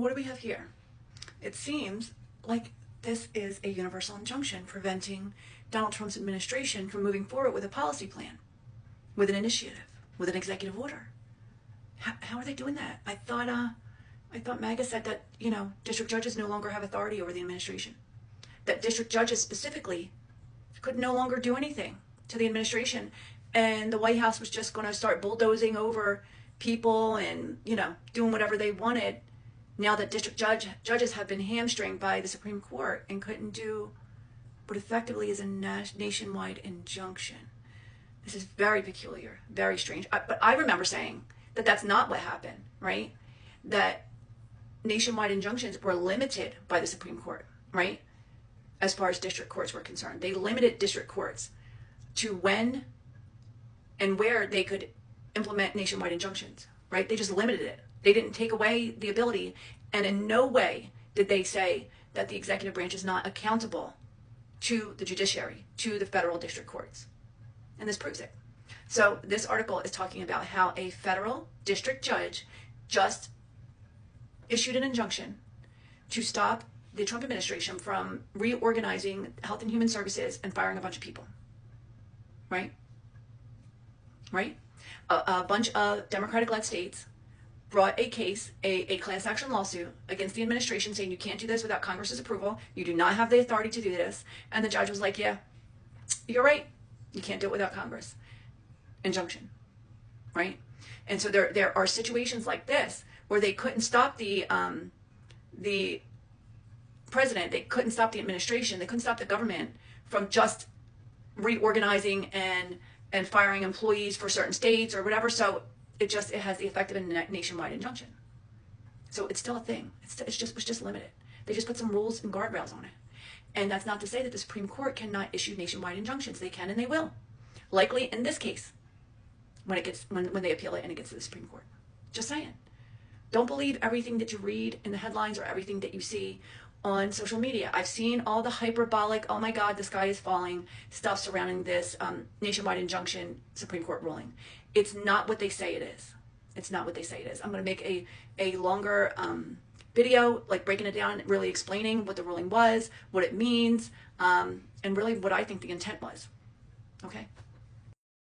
what do we have here? It seems like this is a universal injunction preventing Donald Trump's administration from moving forward with a policy plan, with an initiative, with an executive order. How are they doing that? I thought MAGA said that, district judges no longer have authority over the administration. That district judges specifically could no longer do anything to the administration. And the White House was just going to start bulldozing over people and, doing whatever they wanted. Now that district judges have been hamstringed by the Supreme Court and couldn't do what effectively is a nationwide injunction. This is very peculiar, very strange. But I remember saying that that's not what happened, right? That nationwide injunctions were limited by the Supreme Court, right? As far as district courts were concerned. They limited district courts to when and where they could implement nationwide injunctions, right? They just limited it. They didn't take away the ability, and in no way did they say that the executive branch is not accountable to the judiciary, to the federal district courts. And this proves it. So this article is talking about how a federal district judge just issued an injunction to stop the Trump administration from reorganizing Health and Human Services and firing a bunch of people. Right? Right? A bunch of Democratic-led states brought a case, a class action lawsuit against the administration saying you can't do this without Congress's approval. You do not have the authority to do this. And the judge was like, yeah, you're right. You can't do it without Congress. Injunction. Right? And so there are situations like this where they couldn't stop the president, they couldn't stop the administration, they couldn't stop the government from just reorganizing and firing employees for certain states or whatever. So it has the effect of a nationwide injunction. So it's still a thing. It was just limited. They just put some rules and guardrails on it. And that's not to say that the Supreme Court cannot issue nationwide injunctions. They can and they will. Likely in this case, when they appeal it and it gets to the Supreme Court. Just saying. Don't believe everything that you read in the headlines or everything that you see on social media. I've seen all the hyperbolic, oh my God, the sky is falling, stuff surrounding this nationwide injunction Supreme Court ruling. It's not what they say it is. It's not what they say it is. I'm going to make a longer video, like breaking it down and really explaining what the ruling was, what it means, and really what I think the intent was. Okay?